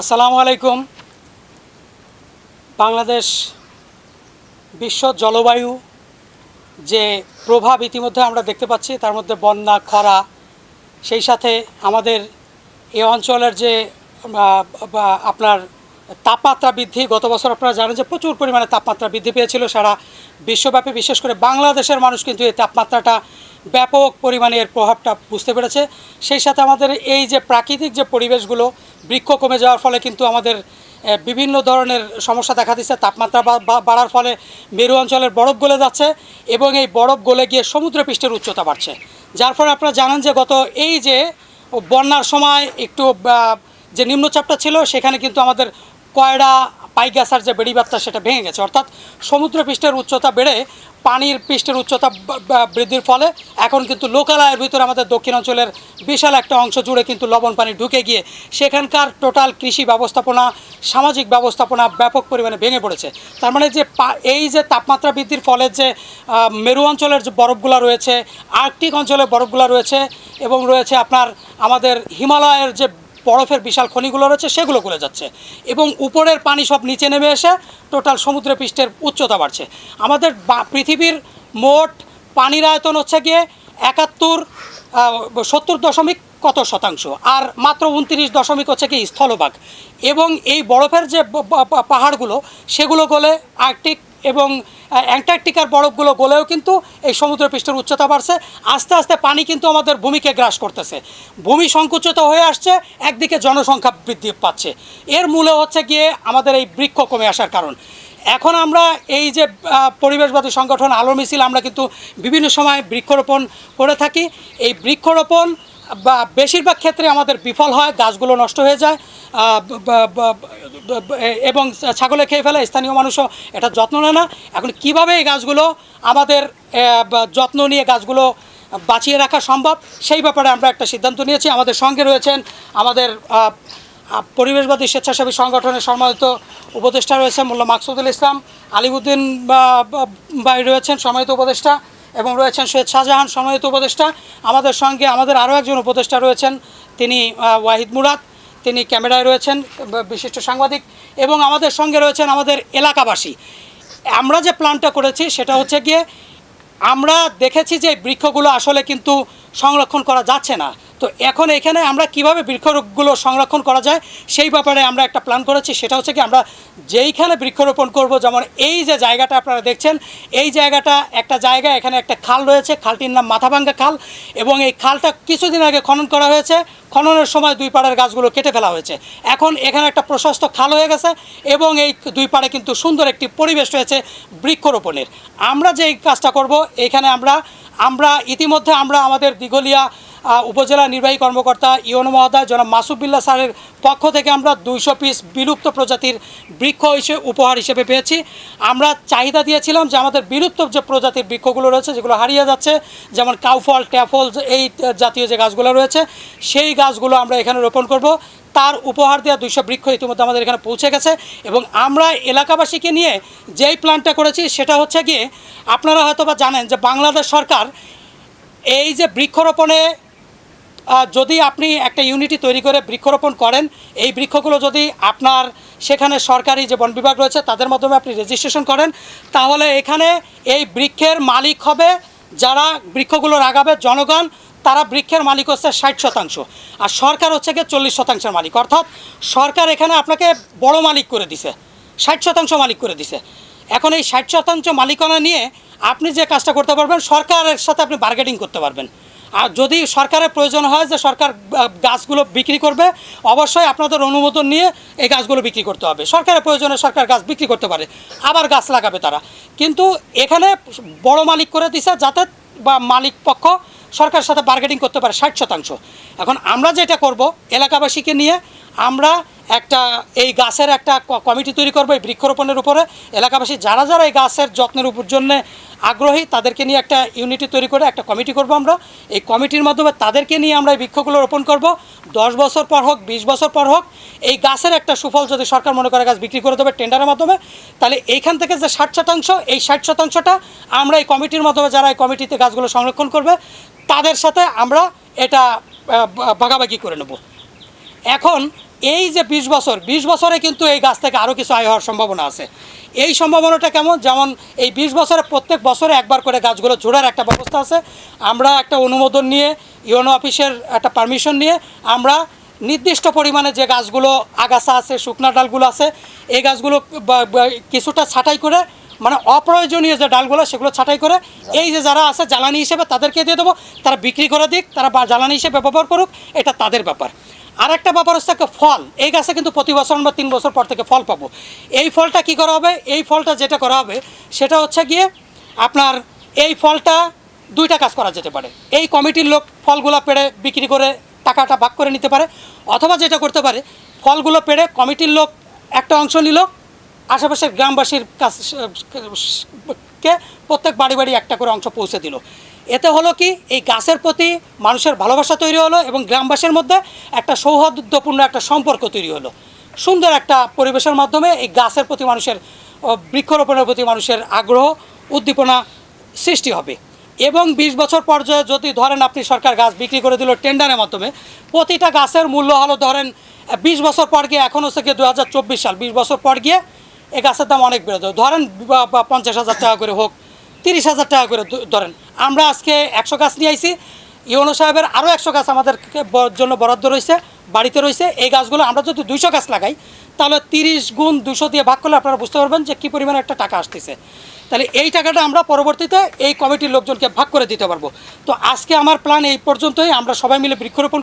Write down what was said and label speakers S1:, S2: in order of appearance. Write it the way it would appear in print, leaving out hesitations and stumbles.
S1: আসসালামু আলাইকুম। বাংলাদেশ বিশ্ব জলবায়ু যে প্রভাব ইতিমধ্যে আমরা দেখতে পাচ্ছি, তার মধ্যে বন্যা, খরা, সেই সাথে আমাদের এই অঞ্চলের যে আপনার তাপমাত্রা বৃদ্ধি, গত বছর আপনারা জানেন যে প্রচুর পরিমাণে তাপমাত্রা বৃদ্ধি পেয়েছিল সারা বিশ্বব্যাপী। বিশেষ করে বাংলাদেশের মানুষ কিন্তু এই তাপমাত্রাটা ব্যাপক পরিমাণে এর প্রভাবটা বুঝতে পেরেছে। সেই সাথে আমাদের এই যে প্রাকৃতিক যে পরিবেশগুলো, বৃক্ষ কমে যাওয়ার ফলে কিন্তু আমাদের বিভিন্ন ধরনের সমস্যা দেখা দিচ্ছে। তাপমাত্রা বাড়ার ফলে মেরু অঞ্চলের বরফ গলে যাচ্ছে এবং এই বরফ গলে গিয়ে সমুদ্রপৃষ্ঠের উচ্চতা বাড়ছে, যার ফলে আপনারা জানেন যে গত এই যে বন্যার সময় একটু যে নিম্নচাপটা ছিল সেখানে কিন্তু আমাদের কয়রা পাইগাছার যে বেড়িবাঁধটা সেটা ভেঙে গেছে, অর্থাৎ সমুদ্রপৃষ্ঠের উচ্চতা বেড়ে পানির পৃষ্ঠের উচ্চতা বৃদ্ধির ফলে এখন কিন্তু লোকালয়ের ভিতরে আমাদের দক্ষিণ অঞ্চলের বিশাল একটা অংশ জুড়ে কিন্তু লবণ পানি ঢুকে গিয়ে সেখানকার টোটাল কৃষি ব্যবস্থাপনা, সামাজিক ব্যবস্থাপনা ব্যাপক পরিমাণে ভেঙে পড়েছে। তার মানে যে এই যে তাপমাত্রা বৃদ্ধির ফলে যে মেরু অঞ্চলের যে বরফগুলো রয়েছে, আর্কটিক অঞ্চলের বরফগুলো রয়েছে এবং রয়েছে আপনার আমাদের হিমালয়ের যে বরফের বিশাল খনিগুলো রয়েছে সেগুলো গলে যাচ্ছে এবং উপরের পানি সব নিচে নেমে এসে টোটাল সমুদ্রপৃষ্ঠের উচ্চতা বাড়ছে। আমাদের পৃথিবীর মোট পানির আয়তন হচ্ছে গিয়ে 70.কত শতাংশ, আর মাত্র 29 হচ্ছে কি স্থলভাগ। এবং এই বরফের যে পাহাড়গুলো সেগুলো গলে আর্কটিক এবং অ্যান্টার্কটিকার বরফগুলো গলেও কিন্তু এই সমুদ্রপৃষ্ঠের উচ্চতা বাড়ছে। আস্তে আস্তে পানি কিন্তু আমাদের ভূমিকে গ্রাস করতেছে, ভূমি সংকুচিত হয়ে আসছে, একদিকে জনসংখ্যা বৃদ্ধি পাচ্ছে। এর মূলে হচ্ছে গিয়ে আমাদের এই বৃক্ষ কমে আসার কারণ। এখন আমরা এই যে পরিবেশবাদী সংগঠন আলো মিছিল, আমরা কিন্তু বিভিন্ন সময় বৃক্ষরোপণ করে থাকি। এই বৃক্ষরোপণ বা বেশিরভাগ ক্ষেত্রে আমাদের বিফল হয়, গাছগুলো নষ্ট হয়ে যায় এবং ছাগলে খেয়ে ফেলে, স্থানীয় মানুষও এটা যত্ন নেয় না। এখন কিভাবে এই গাছগুলো আমাদের যত্ন নিয়ে গাছগুলো বাঁচিয়ে রাখা সম্ভব, সেই ব্যাপারে আমরা একটা সিদ্ধান্ত নিয়েছি। আমাদের সঙ্গে রয়েছেন আমাদের পরিবেশবাদী স্বেচ্ছাসেবী সংগঠনের সম্মানিত উপদেষ্টা রয়েছে মোল্লা মাকসুদুল ইসলাম, আলিউদ্দিন ভাই রয়েছেন সম্মানিত উপদেষ্টা, এবং রয়েছেন সৈয়দ শাহজাহান সম্মানিত উপদেষ্টা। আমাদের সঙ্গে আমাদের আরও একজন উপদেষ্টা রয়েছেন, তিনি ওয়াহিদ মুরাদ, তিনি ক্যামেরায় রয়েছেন, বিশিষ্ট সাংবাদিক। এবং আমাদের সঙ্গে রয়েছেন আমাদের এলাকাবাসী। আমরা যে প্ল্যানটা করেছি সেটা হচ্ছে গিয়ে আমরা দেখেছি যে বৃক্ষগুলো আসলে কিন্তু সংরক্ষণ করা যাচ্ছে না। তো এখন এখানে আমরা কিভাবে বৃক্ষগুলো সংরক্ষণ করা যায় সেই ব্যাপারে আমরা একটা প্ল্যান করেছি। সেটা হচ্ছে কি আমরা যেইখানে বৃক্ষরোপণ করব, যেমন এই যে জায়গাটা আপনারা দেখছেন, এই জায়গাটা একটা জায়গা, এখানে একটা খাল রয়েছে, খালটির নাম মাথাভাঙ্গা খাল, এবং এই খালটা কিছুদিন আগে খনন করা হয়েছে। খননের সময় দুই পাড়ের গাছগুলো কেটে ফেলা হয়েছে। এখন এখানে একটা প্রশস্ত খাল হয়ে গেছে এবং এই দুই পাড়ে কিন্তু সুন্দর একটি পরিবেশ রয়েছে বৃক্ষরোপণের। আমরা যেই কাজটা করব, এখানে আমরা ইতিমধ্যে আমরা আমাদের দিঘলিয়া উপজেলা নির্বাহী কর্মকর্তা ইউনো মহোদয় জনাব মাসুদ বিল্লাহ স্যারের পক্ষ থেকে আমরা 200 পিস বিলুপ্ত প্রজাতির বৃক্ষ উপহার হিসেবে পেয়েছি। আমরা চাহিদা দিয়েছিলাম যে আমাদের বিলুপ্ত যে প্রজাতির বৃক্ষগুলো রয়েছে, যেগুলো হারিয়ে যাচ্ছে, যেমন কাউফল, ট্যাফল, এই জাতীয় যে গাছগুলো রয়েছে, সেই গাছগুলো আমরা এখানে রোপণ করব। তার উপহার দেওয়া 200 বৃক্ষ ইতিমধ্যে আমাদের এখানে পৌঁছে গেছে। এবং আমরা এলাকাবাসীকে নিয়ে যেই প্ল্যানটা করেছি সেটা হচ্ছে গিয়ে, আপনারা হয়তো বা জানেন যে বাংলাদেশ সরকার এই যে বৃক্ষরোপণে, যদি আপনি একটা ইউনিটি তৈরি করে বৃক্ষরোপণ করেন, এই বৃক্ষগুলো যদি আপনার সেখানে সরকারি যে বন বিভাগ রয়েছে তাদের মাধ্যমে আপনি রেজিস্ট্রেশন করেন, তাহলে এখানে এই বৃক্ষের মালিক হবে যারা বৃক্ষগুলো লাগাবে, জনগণ। তারা বৃক্ষের মালিক হচ্ছে 60%, আর সরকার হচ্ছে গিয়ে 40%-এর মালিক। অর্থাৎ সরকার এখানে আপনাকে বড় মালিক করে দিছে, 60% মালিক করে দিছে। এখন এই 60% মালিকানা নিয়ে আপনি যে কাজটা করতে পারবেন, সরকারের সাথে আপনি বার্গেনিং করতে পারবেন। আর যদি সরকারের প্রয়োজন হয় যে সরকার গাছগুলো বিক্রি করবে, অবশ্যই আপনাদের অনুমোদন নিয়ে এই গাছগুলো বিক্রি করতে হবে। সরকারের প্রয়োজনে সরকার গাছ বিক্রি করতে পারে, আবার গাছ লাগাবে তারা। কিন্তু এখানে বড় মালিক করে দিছে যাতে বা মালিক পক্ষ সরকারের সাথে বার্গেনিং করতে পারে 60%। এখন আমরা যেটা করব, এলাকাবাসীকে নিয়ে আমরা একটা এই গাছের একটা কমিটি তৈরি করবো এই বৃক্ষরোপণের উপরে। এলাকাবাসী যারা যারা এই গাছের যত্নের উপর জন্যে আগ্রহী তাদেরকে নিয়ে একটা ইউনিটি তৈরি করে একটা কমিটি করব আমরা। এই কমিটির মাধ্যমে তাদেরকে নিয়ে আমরা এই বৃক্ষগুলো রোপণ করব। 10 বছর পর হোক, 20 বছর পর হোক, এই গাছের একটা সুফল যদি সরকার মনে করে গাছ বিক্রি করে দেবে টেন্ডারের মাধ্যমে, তাহলে এইখান থেকে যে 60%, এই 60%টা আমরা এই কমিটির মাধ্যমে, যারা এই কমিটিতে গাছগুলো সংরক্ষণ করবে তাদের সাথে আমরা এটা ভাগাভাগি করে নেব। এখন এই যে 20 বছরে কিন্তু এই গাছ থেকে আরও কিছু আয় হওয়ার সম্ভাবনা আছে। এই সম্ভাবনাটা কেমন, যেমন এই 20 বছরে প্রত্যেক বছরে একবার করে গাছগুলো ঝোড়ার একটা ব্যবস্থা আছে। আমরা একটা অনুমোদন নিয়ে ইউনো অফিসের একটা পারমিশন নিয়ে আমরা নির্দিষ্ট পরিমাণে যে গাছগুলো আগাছা আছে, শুকনা ডালগুলো আছে, এই গাছগুলো কিছুটা ছাঁটাই করে, মানে অপ্রয়োজনীয় যে ডালগুলো সেগুলো ছাঁটাই করে এই যে যারা আছে জ্বালানি হিসেবে তাদেরকে দিয়ে দেবো, তারা বিক্রি করে দিক, তারা জ্বালানি হিসেবে ব্যবহার করুক, এটা তাদের ব্যাপার। আর একটা ব্যাপার হচ্ছে একটা ফল, এই গাছে কিন্তু প্রতি বছর আমরা 3 বছর পর থেকে ফল পাবো। এই ফলটা কি করা হবে, এই ফলটা যেটা করা হবে সেটা হচ্ছে গিয়ে আপনার এই ফলটা 2টা কাজ করা যেতে পারে। এই কমিটির লোক ফলগুলো পেড়ে বিক্রি করে টাকাটা ভাগ করে নিতে পারে, অথবা যেটা করতে পারে ফলগুলো পেড়ে কমিটির লোক একটা অংশ নিল, আশেপাশের গ্রামবাসীর কাছে প্রত্যেক বাড়ি বাড়ি একটা করে অংশ পৌঁছে দিল। এতে হলো কি, এই গাছের প্রতি মানুষের ভালোবাসা তৈরি হলো এবং গ্রামবাসীর মধ্যে একটা সৌহার্দ্যপূর্ণ একটা সম্পর্ক তৈরি হলো। সুন্দর একটা পরিবেশের মাধ্যমে এই গাছের প্রতি মানুষের, বৃক্ষরোপণের প্রতি মানুষের আগ্রহ উদ্দীপনা সৃষ্টি হবে। এবং 20 বছর পর্যায়ে যদি ধরেন আপনি সরকার গাছ বিক্রি করে দিল টেন্ডারের মাধ্যমে, প্রতিটা গাছের মূল্য হলো ধরেন 20 বছর পর গিয়ে, এখন হচ্ছে গিয়ে 2024 সাল, 20 বছর পর গিয়ে এই গাছের দাম অনেক বেড়ে যাবে। ধরেন 50,000 টাকা করে হোক, 30,000 টাকা করে ধরেন। আমরা আজকে 100 গাছ নিয়ে আইছি, ইউনো সাহেবের আরও 100 গাছ আমাদেরকে জন্য বরাদ্দ রয়েছে, বাড়িতে রয়েছে। এই গাছগুলো আমরা যদি 200 গাছ লাগাই, তাহলে 30 গুণ 200 দিয়ে ভাগ করলে আপনারা বুঝতে পারবেন যে কী পরিমাণে একটা টাকা আসতেছে। তাহলে এই টাকাটা আমরা পরবর্তীতে এই কমিটির লোকজনকে ভাগ করে দিতে পারবো। তো আজকে আমার প্ল্যান এই পর্যন্তই। আমরা সবাই মিলে বৃক্ষরোপণ